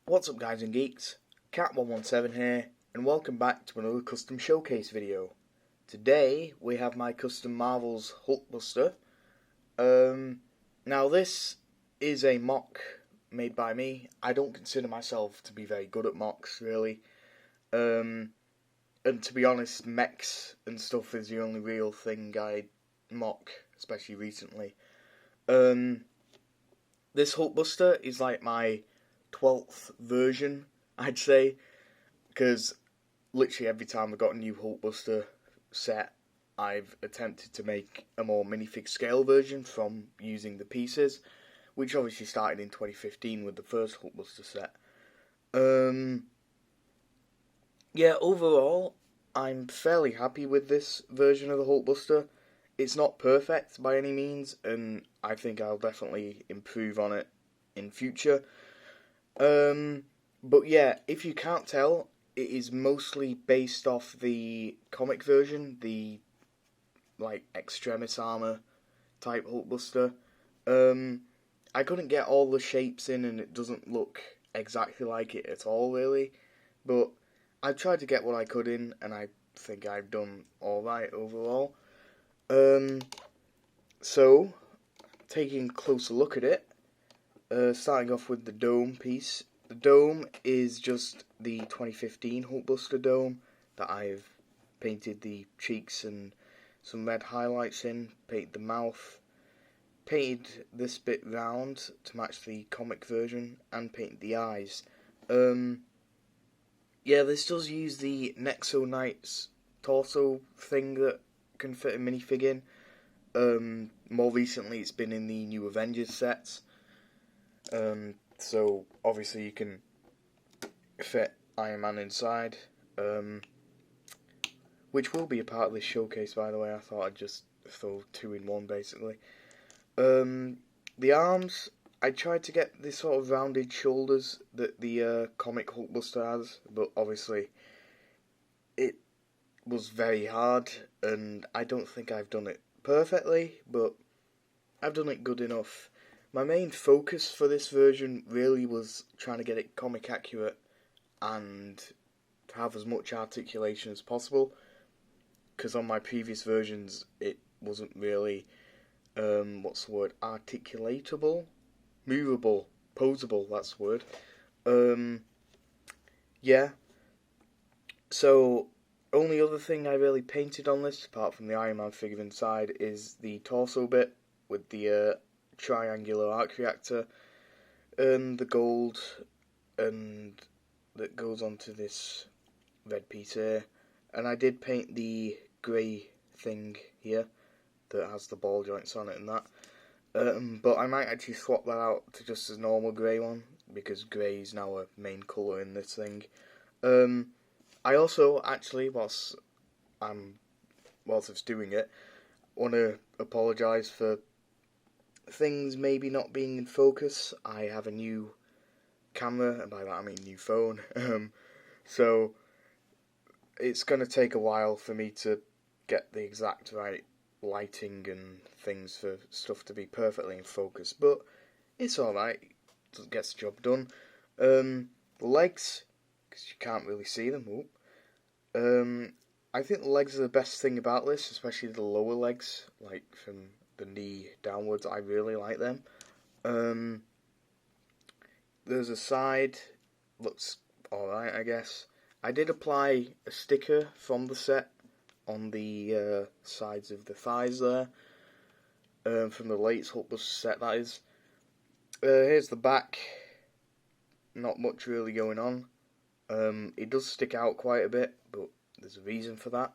What's up guys and geeks, Cat117 here, and welcome back to another custom showcase video. Today we have my custom Marvel's Hulkbuster. Now this is a mock made by me. I don't consider myself to be very good at mocks really. And to be honest, mechs and stuff is the only real thing I mock, especially recently. This Hulkbuster is like my 12th version, I'd say, because literally every time I've got a new Hulkbuster set, I've attempted to make a more minifig scale version from using the pieces, which obviously started in 2015 with the first Hulkbuster set. Yeah, overall, I'm fairly happy with this version of the Hulkbuster. It's not perfect by any means, and I think I'll definitely improve on it in future. But yeah, if you can't tell, it is mostly based off the comic version, the like Extremis Armour type Hulkbuster. I couldn't get all the shapes in, and it doesn't look exactly like it at all, really. But I tried to get what I could in, and I think I've done alright overall. So, taking a closer look at it, starting off with the dome piece. The dome is just the 2015 Hulkbuster dome that I've painted the cheeks and some red highlights in, painted the mouth, painted this bit round to match the comic version, and painted the eyes. Yeah, this does use the Nexo Knights torso thing that can fit a minifig in. More recently it's been in the new Avengers sets. So obviously you can fit Iron Man inside, which will be a part of this showcase, by the way. I thought I'd just throw two in one basically. The arms, I tried to get this sort of rounded shoulders that the comic Hulkbuster has, but obviously it was very hard, and I don't think I've done it perfectly, but I've done it good enough. My main focus for this version really was trying to get it comic accurate and to have as much articulation as possible, because on my previous versions it wasn't really, articulatable? Movable, posable, that's the word. Yeah, so only other thing I really painted on this, apart from the Iron Man figure inside, is the torso bit with the triangular arc reactor and the gold and that goes onto this red piece here. And I did paint the grey thing here that has the ball joints on it and that. But I might actually swap that out to just a normal grey one, because grey is now a main colour in this thing. I also actually, whilst it's doing it, want to apologise for things maybe not being in focus. I have a new camera, and by that I mean new phone, so it's going to take a while for me to get the exact right lighting and things for stuff to be perfectly in focus, but it's alright, it gets the job done. The legs, because you can't really see them, I think the legs are the best thing about this, especially the lower legs, like from the knee downwards. I really like them. There's a side, looks alright I guess. I did apply a sticker from the set on the sides of the thighs there, from the latest Hulkbuster set that is. Here's the back, not much really going on. It does stick out quite a bit, but there's a reason for that.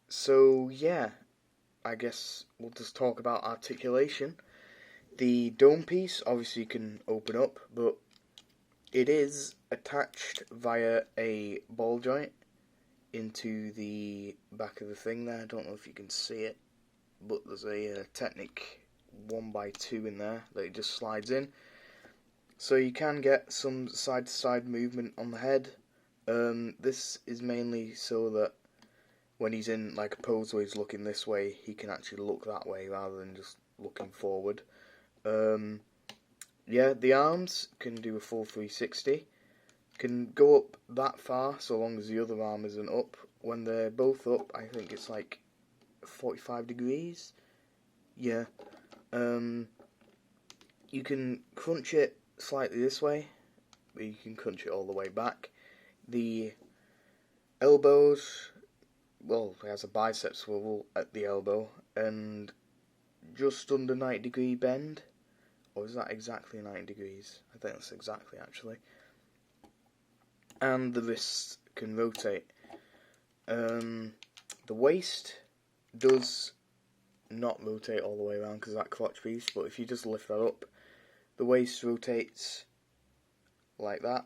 So yeah, I guess we'll just talk about articulation. The dome piece, obviously you can open up, but it is attached via a ball joint into the back of the thing there. I don't know if you can see it, but there's a Technic 1x2 in there that it just slides in. So you can get some side-to-side movement on the head. This is mainly so that when he's in like a pose where he's looking this way, he can actually look that way rather than just looking forward. yeah, the arms can do a full 360. Can go up that far so long as the other arm isn't up. When they're both up, I think it's like 45 degrees. Yeah. You can crunch it slightly this way, but you can crunch it all the way back. The elbows, well, it has a bicep swivel at the elbow and just under 90-degree bend. Or is that exactly 90 degrees? I think that's exactly, actually. And the wrists can rotate. The waist does not rotate all the way around because of that crotch piece, but if you just lift that up, the waist rotates like that.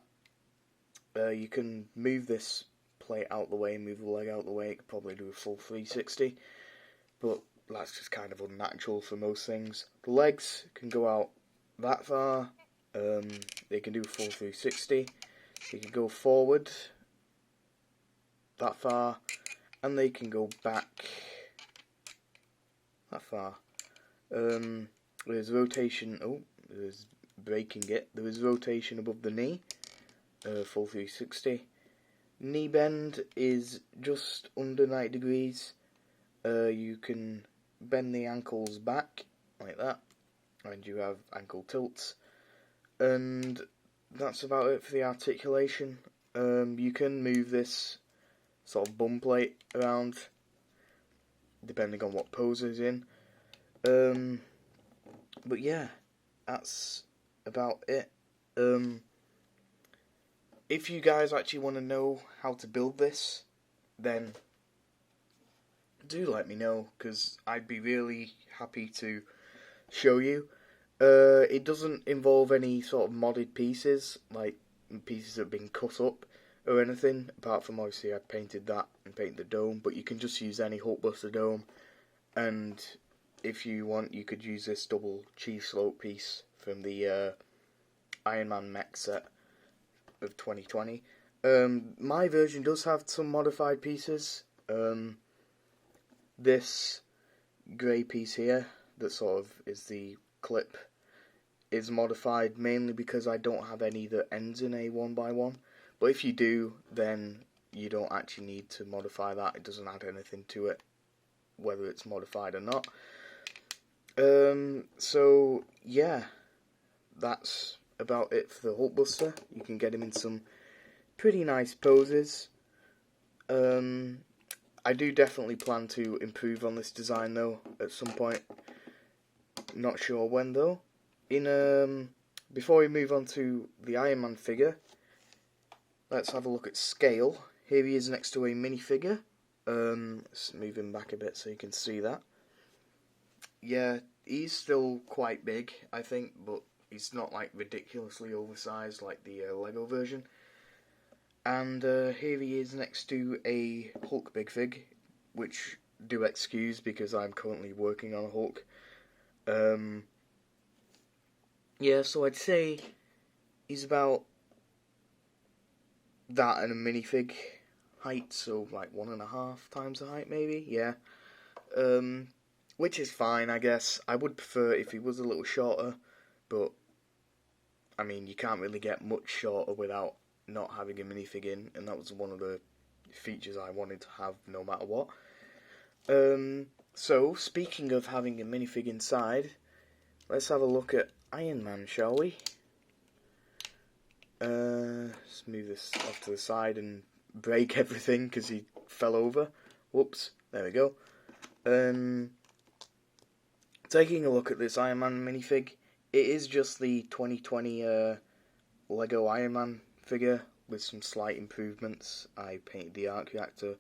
You can move this plate out the way, move the leg out the way. It could probably do a full 360, but that's just kind of unnatural for most things. The legs can go out that far. They can do a full 360. They can go forward that far, and they can go back that far. There's rotation. Oh, there's breaking it. There is rotation above the knee. Full 360. Knee bend is just under 90 degrees. You can bend the ankles back like that, and you have ankle tilts. And that's about it for the articulation. You can move this sort of bum plate around depending on what pose it's in. But yeah, that's about it. If you guys actually want to know how to build this, then do let me know, because I'd be really happy to show you. It doesn't involve any sort of modded pieces, like pieces that have been cut up or anything, apart from obviously I painted that and painted the dome, but you can just use any Hulkbuster dome, and if you want you could use this double cheese slope piece from the Iron Man mech set of 2020. My version does have some modified pieces. This grey piece here, that sort of is the clip, is modified mainly because I don't have any that ends in a 1x1. But if you do, then you don't actually need to modify that. It doesn't add anything to it, whether it's modified or not. So yeah, that's about it for the Hulkbuster. You can get him in some pretty nice poses. I do definitely plan to improve on this design though at some point. Not sure when though. Before we move on to the Iron Man figure, let's have a look at scale. Here he is next to a minifigure. Let's move him back a bit so you can see that. Yeah, he's still quite big, I think, but he's not like ridiculously oversized like the Lego version. And here he is next to a Hulk big fig, which do excuse because I'm currently working on a Hulk. Yeah, so I'd say he's about that and a minifig height, so like 1.5 times the height maybe, yeah. Which is fine, I guess. I would prefer if he was a little shorter, but I mean, you can't really get much shorter without not having a minifig in, and that was one of the features I wanted to have no matter what. So, speaking of having a minifig inside, let's have a look at Iron Man, shall we? Let's move this off to the side and break everything because he fell over. Whoops, there we go. Taking a look at this Iron Man minifig, it is just the 2020 Lego Iron Man figure with some slight improvements. I painted the arc reactor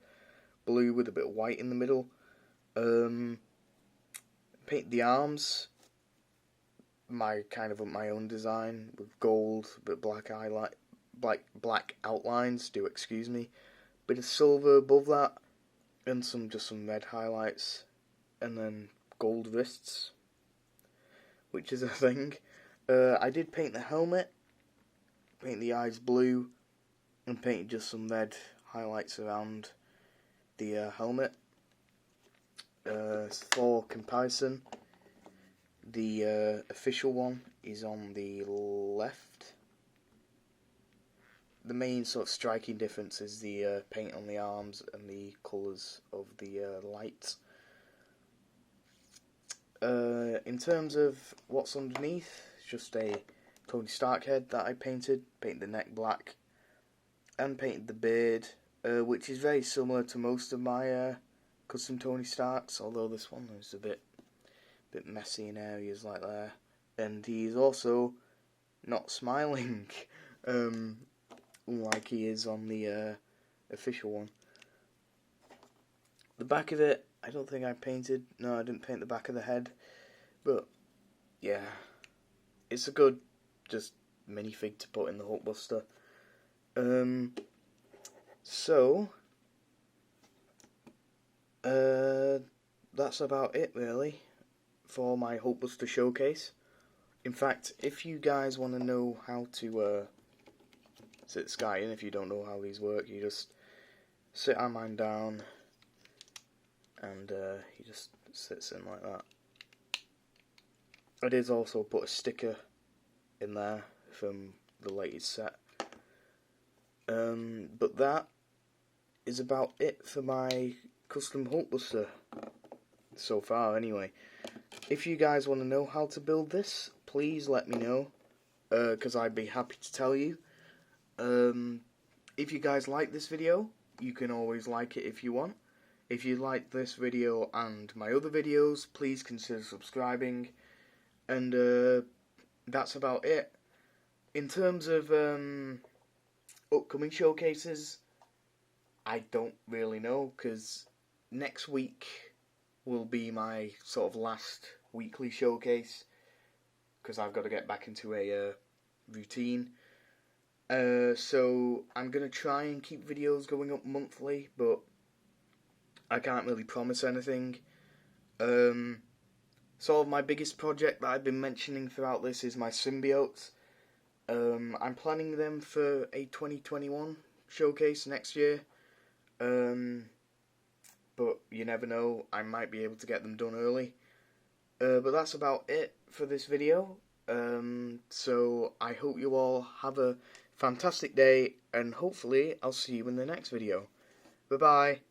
blue with a bit of white in the middle. Painted the arms, my own design with gold, but black outlines. Do excuse me. Bit of silver above that, and just some red highlights, and then gold wrists, which is a thing. I did paint the helmet, paint the eyes blue, and painted just some red highlights around the helmet. For comparison, the official one is on the left. The main sort of striking difference is the paint on the arms and the colours of the lights. In terms of what's underneath, it's just a Tony Stark head that I painted the neck black, and painted the beard, which is very similar to most of my custom Tony Starks, although this one is a bit messy in areas like there. And he's also not smiling, like he is on the official one. The back of it, I don't think I painted. No, I didn't paint the back of the head. But yeah, it's a good just minifig to put in the Hulkbuster. So that's about it really for my Hulkbuster showcase. In fact, if you guys want to know how to sit this guy in, if you don't know how these work, you just sit our mine down and he just sits in like that. I did also put a sticker in there from the latest set. But that is about it for my custom Hulkbuster so far anyway. If you guys want to know how to build this, please let me know, because I'd be happy to tell you. If you guys like this video, you can always like it if you want. If you like this video and my other videos, please consider subscribing. And that's about it. In terms of upcoming showcases, I don't really know, because next week will be my sort of last weekly showcase, because I've got to get back into a routine. So I'm going to try and keep videos going up monthly, but I can't really promise anything. Sort of my biggest project that I've been mentioning throughout this is my symbiotes. I'm planning them for a 2021 showcase next year. But you never know, I might be able to get them done early. But that's about it for this video. So I hope you all have a fantastic day, and hopefully I'll see you in the next video. Bye bye.